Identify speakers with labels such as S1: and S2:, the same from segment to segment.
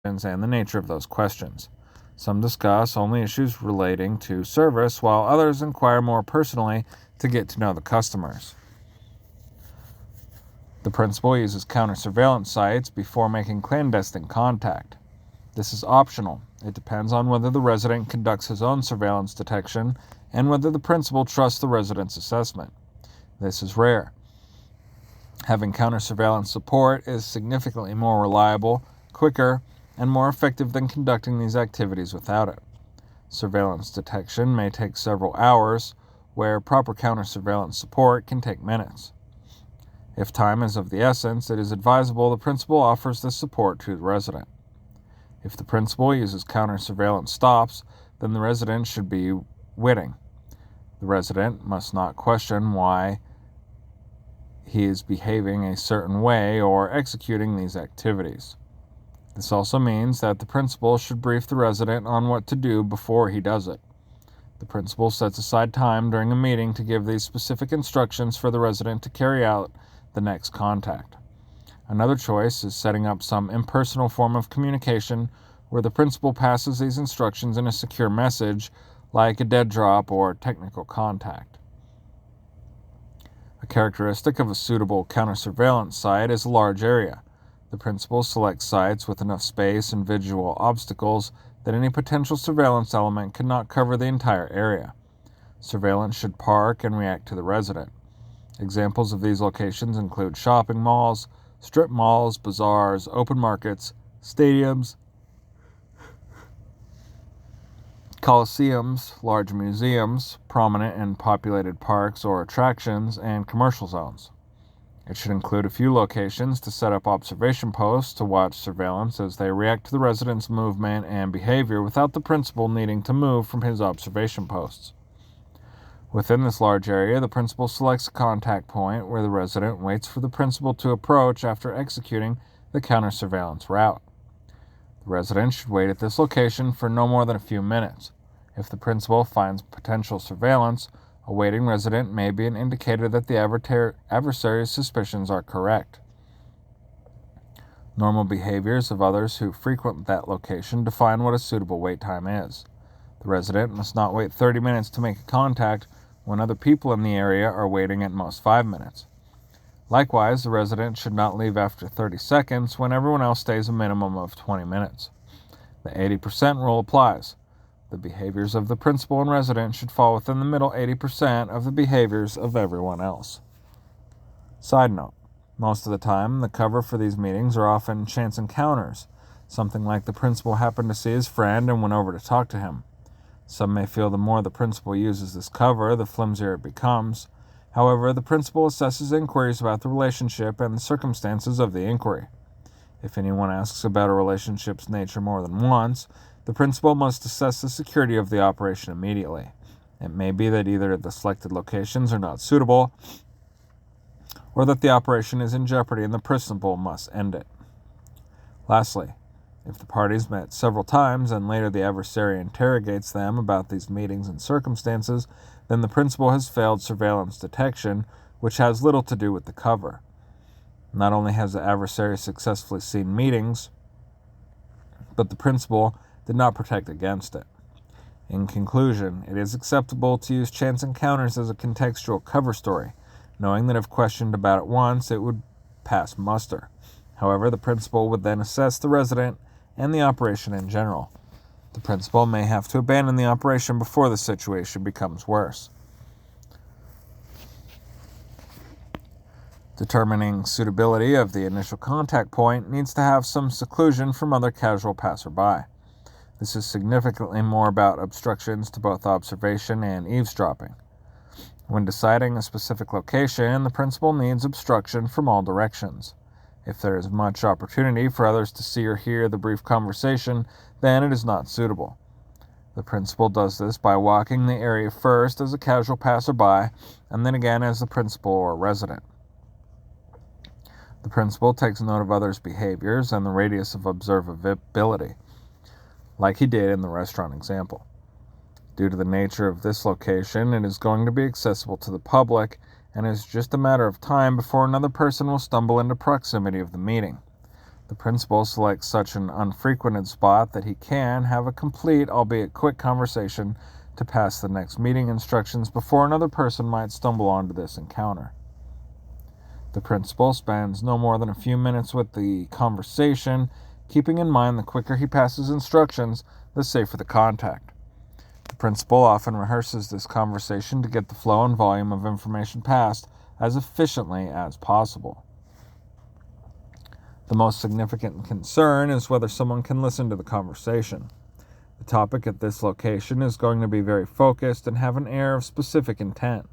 S1: and the nature of those questions. Some discuss only issues relating to service, while others inquire more personally to get to know the customers. The principal uses counter-surveillance sites before making clandestine contact. This is optional. It depends on whether the resident conducts his own surveillance detection and whether the principal trusts the resident's assessment. This is rare. Having counter-surveillance support is significantly more reliable, quicker, and more effective than conducting these activities without it. Surveillance detection may take several hours, where proper counter-surveillance support can take minutes. If time is of the essence, it is advisable the principal offers this support to the resident. If the principal uses counter-surveillance stops, then the resident should be witting. The resident must not question why he is behaving a certain way or executing these activities. This also means that the principal should brief the resident on what to do before he does it. The principal sets aside time during a meeting to give these specific instructions for the resident to carry out the next contact. Another choice is setting up some impersonal form of communication where the principal passes these instructions in a secure message like a dead drop or technical contact. A characteristic of a suitable counter-surveillance site is a large area. The principal selects sites with enough space and visual obstacles that any potential surveillance element cannot cover the entire area. Surveillance should park and react to the resident. Examples of these locations include shopping malls, strip malls, bazaars, open markets, stadiums, coliseums, large museums, prominent and populated parks or attractions, and commercial zones. It should include a few locations to set up observation posts to watch surveillance as they react to the resident's movement and behavior without the principal needing to move from his observation posts. Within this large area, the principal selects a contact point where the resident waits for the principal to approach after executing the counter-surveillance route. The resident should wait at this location for no more than a few minutes. If the principal finds potential surveillance, a waiting resident may be an indicator that the adversary's suspicions are correct. Normal behaviors of others who frequent that location define what a suitable wait time is. The resident must not wait 30 minutes to make a contact when other people in the area are waiting at most 5 minutes. Likewise, the resident should not leave after 30 seconds when everyone else stays a minimum of 20 minutes. The 80% rule applies. The behaviors of the principal and resident should fall within the middle 80% of the behaviors of everyone else. Side note, most of the time, the cover for these meetings are often chance encounters, something like the principal happened to see his friend and went over to talk to him. Some may feel the more the principal uses this cover, the flimsier it becomes. However, the principal assesses inquiries about the relationship and the circumstances of the inquiry. If anyone asks about a relationship's nature more than once, the principal must assess the security of the operation immediately. It may be that either the selected locations are not suitable, or that the operation is in jeopardy and the principal must end it. Lastly, if the parties met several times and later the adversary interrogates them about these meetings and circumstances, then the principal has failed surveillance detection, which has little to do with the cover. Not only has the adversary successfully seen meetings, but the principal did not protect against it. In conclusion, it is acceptable to use chance encounters as a contextual cover story, knowing that if questioned about it once, it would pass muster. However, the principal would then assess the resident and the operation in general. The principal may have to abandon the operation before the situation becomes worse. Determining suitability of the initial contact point needs to have some seclusion from other casual passerby. This is significantly more about obstructions to both observation and eavesdropping. When deciding a specific location, the principal needs obstruction from all directions. If there is much opportunity for others to see or hear the brief conversation, then it is not suitable. The principal does this by walking the area first as a casual passerby, and then again as the principal or resident. The principal takes note of others' behaviors and the radius of observability, like he did in the restaurant example. Due to the nature of this location, it is going to be accessible to the public, and it is just a matter of time before another person will stumble into proximity of the meeting. The principal selects such an unfrequented spot that he can have a complete, albeit quick, conversation to pass the next meeting instructions before another person might stumble onto this encounter. The principal spends no more than a few minutes with the conversation, keeping in mind the quicker he passes instructions, the safer the contact. The principal often rehearses this conversation to get the flow and volume of information passed as efficiently as possible. The most significant concern is whether someone can listen to the conversation. The topic at this location is going to be very focused and have an air of specific intent.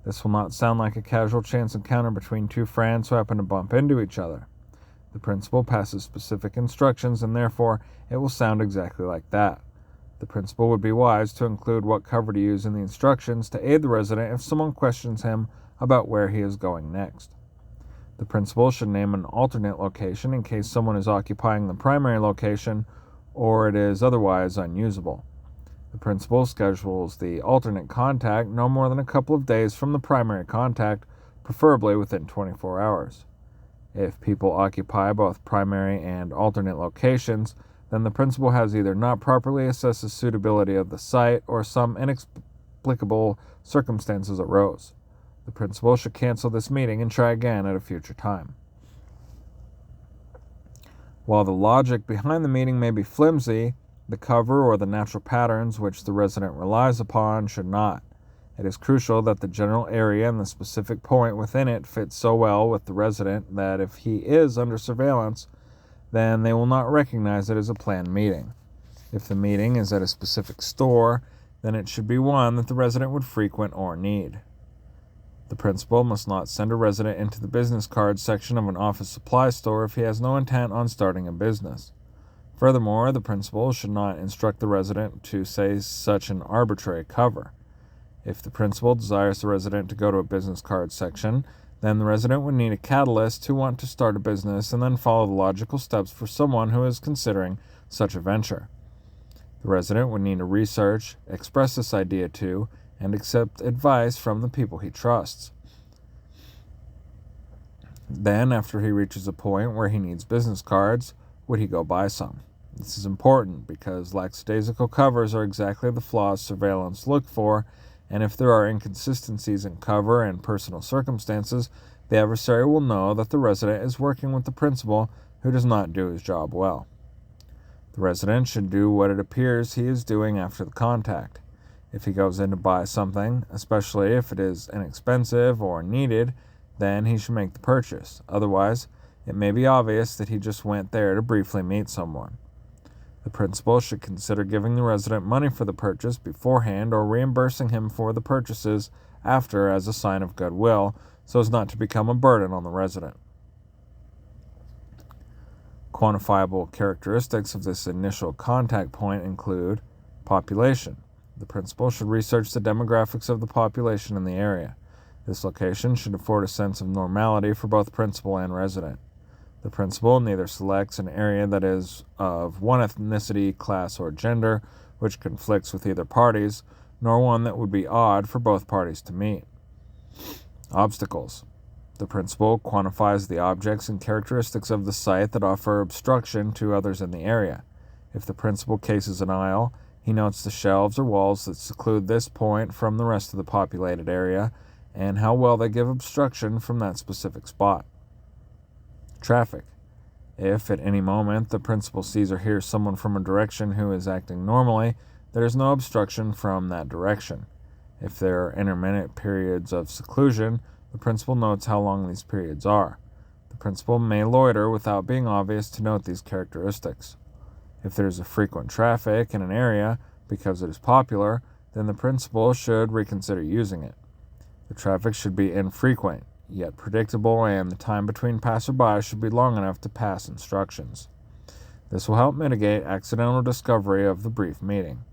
S1: This will not sound like a casual chance encounter between two friends who happen to bump into each other. The principal passes specific instructions, and therefore it will sound exactly like that. The principal would be wise to include what cover to use in the instructions to aid the resident if someone questions him about where he is going next. The principal should name an alternate location in case someone is occupying the primary location or it is otherwise unusable. The principal schedules the alternate contact no more than a couple of days from the primary contact, preferably within 24 hours. If people occupy both primary and alternate locations, then the principal has either not properly assessed the suitability of the site or some inexplicable circumstances arose. The principal should cancel this meeting and try again at a future time. While the logic behind the meeting may be flimsy, the cover or the natural patterns which the resident relies upon should not. It is crucial that the general area and the specific point within it fit so well with the resident that if he is under surveillance, then they will not recognize it as a planned meeting. If the meeting is at a specific store, then it should be one that the resident would frequent or need. The principal must not send a resident into the business card section of an office supply store if he has no intent on starting a business. Furthermore, the principal should not instruct the resident to say such an arbitrary cover. If the principal desires the resident to go to a business card section, then the resident would need a catalyst to want to start a business and then follow the logical steps for someone who is considering such a venture. The resident would need to research, express this idea to, and accept advice from the people he trusts. Then, after he reaches a point where he needs business cards, would he go buy some? This is important because lackadaisical covers are exactly the flaws surveillance look for, and if there are inconsistencies in cover and personal circumstances, the adversary will know that the resident is working with the principal who does not do his job well. The resident should do what it appears he is doing after the contact. If he goes in to buy something, especially if it is inexpensive or needed, then he should make the purchase. Otherwise, it may be obvious that he just went there to briefly meet someone. The principal should consider giving the resident money for the purchase beforehand or reimbursing him for the purchases after as a sign of goodwill, so as not to become a burden on the resident. Quantifiable characteristics of this initial contact point include population. The principal should research the demographics of the population in the area. This location should afford a sense of normality for both principal and resident. The principal neither selects an area that is of one ethnicity, class, or gender, which conflicts with either parties, nor one that would be odd for both parties to meet. Obstacles. The principal quantifies the objects and characteristics of the site that offer obstruction to others in the area. If the principal cases an aisle, he notes the shelves or walls that seclude this point from the rest of the populated area, and how well they give obstruction from that specific spot. Traffic. If at any moment the principal sees or hears someone from a direction who is acting normally, there is no obstruction from that direction. If there are intermittent periods of seclusion, the principal notes how long these periods are. The principal may loiter without being obvious to note these characteristics. If there is a frequent traffic in an area because it is popular, then the principal should reconsider using it. The traffic should be infrequent, yet predictable, and the time between passerby should be long enough to pass instructions. This will help mitigate accidental discovery of the brief meeting.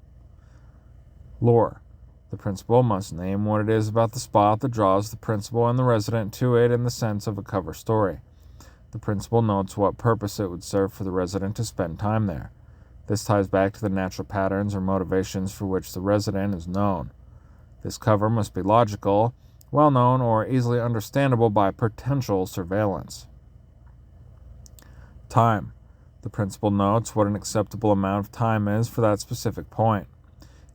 S1: Lore. The principal must name what it is about the spot that draws the principal and the resident to it in the sense of a cover story. The principal notes what purpose it would serve for the resident to spend time there. This ties back to the natural patterns or motivations for which the resident is known. This cover must be logical, well-known, or easily understandable by potential surveillance. Time. The principal notes what an acceptable amount of time is for that specific point.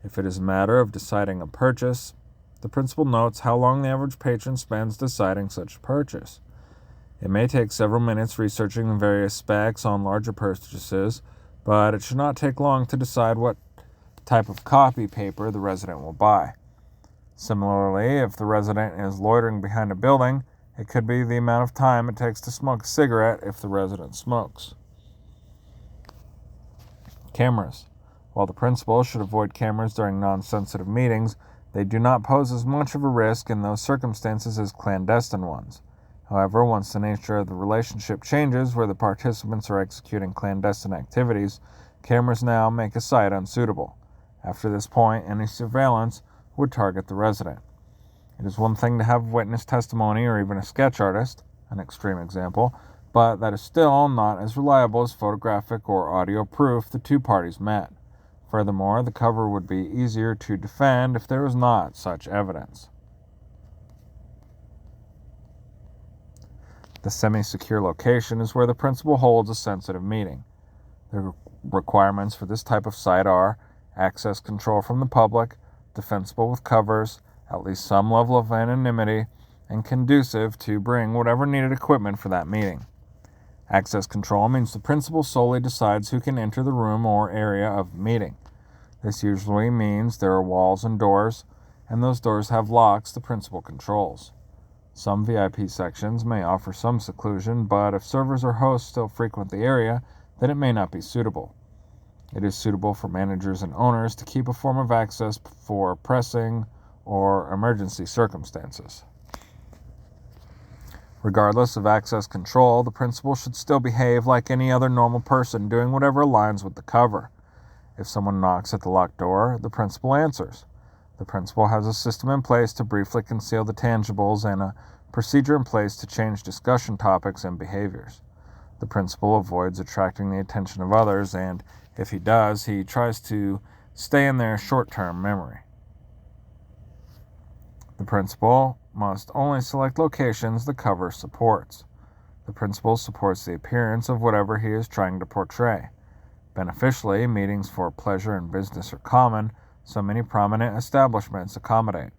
S1: If it is a matter of deciding a purchase, the principal notes how long the average patron spends deciding such a purchase. It may take several minutes researching the various specs on larger purchases, but it should not take long to decide what type of copy paper the resident will buy. Similarly, if the resident is loitering behind a building, it could be the amount of time it takes to smoke a cigarette if the resident smokes. Cameras. While the principal should avoid cameras during non-sensitive meetings, they do not pose as much of a risk in those circumstances as clandestine ones. However, once the nature of the relationship changes where the participants are executing clandestine activities, cameras now make a site unsuitable. After this point, any surveillance would target the resident. It is one thing to have witness testimony or even a sketch artist, an extreme example, but that is still not as reliable as photographic or audio proof the two parties met. Furthermore, the cover would be easier to defend if there was not such evidence. The semi-secure location is where the principal holds a sensitive meeting. The requirements for this type of site are access control from the public, defensible with covers, at least some level of anonymity, and conducive to bring whatever needed equipment for that meeting. Access control means the principal solely decides who can enter the room or area of the meeting. This usually means there are walls and doors, and those doors have locks the principal controls. Some VIP sections may offer some seclusion, but if servers or hosts still frequent the area, then it may not be suitable. It is suitable for managers and owners to keep a form of access for pressing or emergency circumstances. Regardless of access control, the principal should still behave like any other normal person, doing whatever aligns with the cover. If someone knocks at the locked door, the principal answers. The principal has a system in place to briefly conceal the tangibles and a procedure in place to change discussion topics and behaviors. The principal avoids attracting the attention of others, and if he does, he tries to stay in their short-term memory. The principal must only select locations the cover supports. The principal supports the appearance of whatever he is trying to portray. Beneficially, meetings for pleasure and business are common, so many prominent establishments accommodate.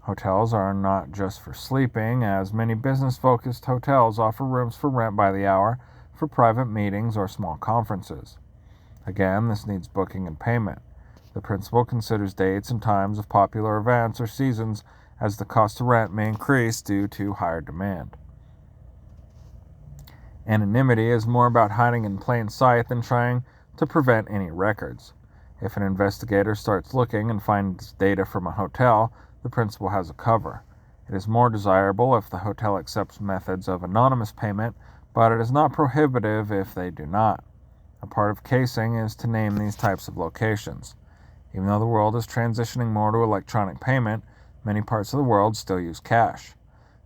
S1: Hotels are not just for sleeping, as many business-focused hotels offer rooms for rent by the hour for private meetings or small conferences. Again, this needs booking and payment. The principal considers dates and times of popular events or seasons, as the cost of rent may increase due to higher demand. Anonymity is more about hiding in plain sight than trying to prevent any records. If an investigator starts looking and finds data from a hotel, the principal has a cover. It is more desirable if the hotel accepts methods of anonymous payment, but it is not prohibitive if they do not. A part of casing is to name these types of locations. Even though the world is transitioning more to electronic payment, many parts of the world still use cash.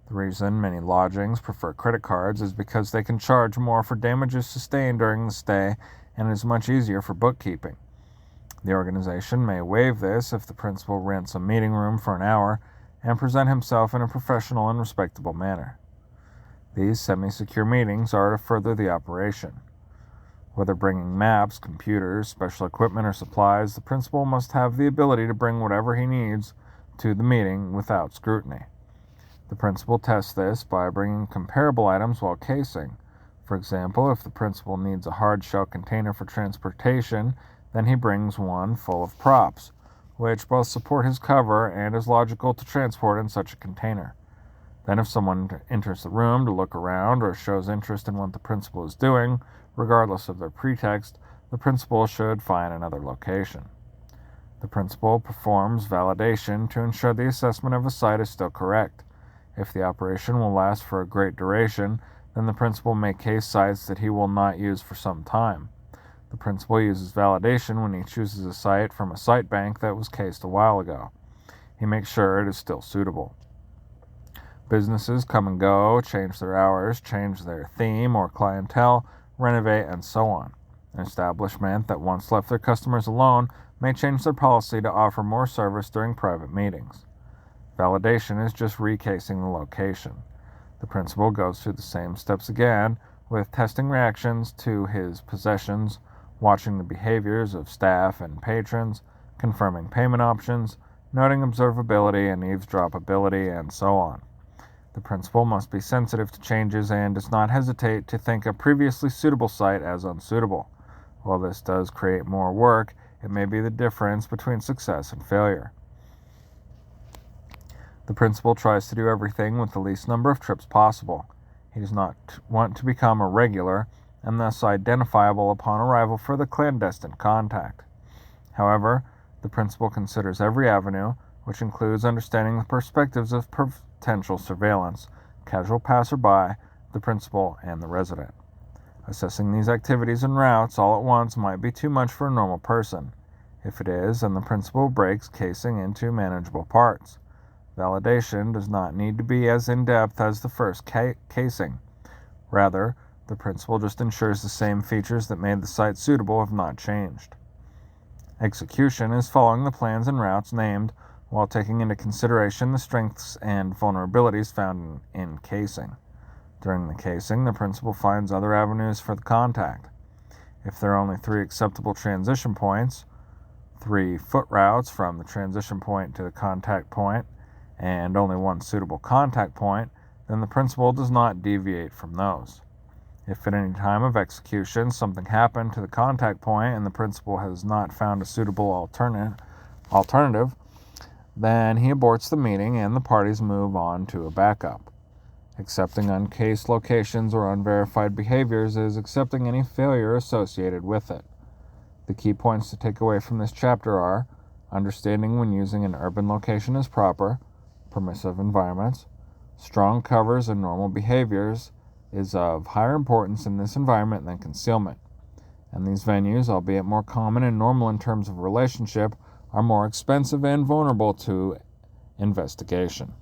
S1: The reason many lodgings prefer credit cards is because they can charge more for damages sustained during the stay, and it is much easier for bookkeeping. The organization may waive this if the principal rents a meeting room for an hour and present himself in a professional and respectable manner. These semi-secure meetings are to further the operation. Whether bringing maps, computers, special equipment, or supplies, the principal must have the ability to bring whatever he needs to the meeting without scrutiny. The principal tests this by bringing comparable items while casing. For example, if the principal needs a hard shell container for transportation, then he brings one full of props, which both support his cover and is logical to transport in such a container. Then if someone enters the room to look around or shows interest in what the principal is doing, regardless of their pretext, the principal should find another location. The principal performs validation to ensure the assessment of a site is still correct. If the operation will last for a great duration, then the principal may case sites that he will not use for some time. The principal uses validation when he chooses a site from a site bank that was cased a while ago. He makes sure it is still suitable. Businesses come and go, change their hours, change their theme or clientele, renovate, and so on. An establishment that once left their customers alone may change their policy to offer more service during private meetings. Validation is just recasing the location. The principal goes through the same steps again with testing reactions to his possessions, watching the behaviors of staff and patrons, confirming payment options, noting observability and eavesdroppability, and so on. The principal must be sensitive to changes and does not hesitate to think a previously suitable site as unsuitable. While this does create more work, it may be the difference between success and failure. The principal tries to do everything with the least number of trips possible. He does not want to become a regular and thus identifiable upon arrival for the clandestine contact. However, the principal considers every avenue, which includes understanding the perspectives of potential surveillance, casual passerby, the principal, and the resident. Assessing these activities and routes all at once might be too much for a normal person. If it is, then the principal breaks casing into manageable parts. Validation does not need to be as in-depth as the first casing. Rather, the principal just ensures the same features that made the site suitable have not changed. Execution is following the plans and routes named while taking into consideration the strengths and vulnerabilities found in casing. During the casing, the principal finds other avenues for the contact. If there are only 3 acceptable transition points, 3 foot routes from the transition point to the contact point, and only 1 suitable contact point, then the principal does not deviate from those. If at any time of execution something happened to the contact point and the principal has not found a suitable alternative, then he aborts the meeting and the parties move on to a backup. Accepting uncased locations or unverified behaviors is accepting any failure associated with it. The key points to take away from this chapter are understanding when using an urban location is proper, permissive environments, strong covers and normal behaviors is of higher importance in this environment than concealment, and these venues, albeit more common and normal in terms of relationship, are more expensive and vulnerable to investigation.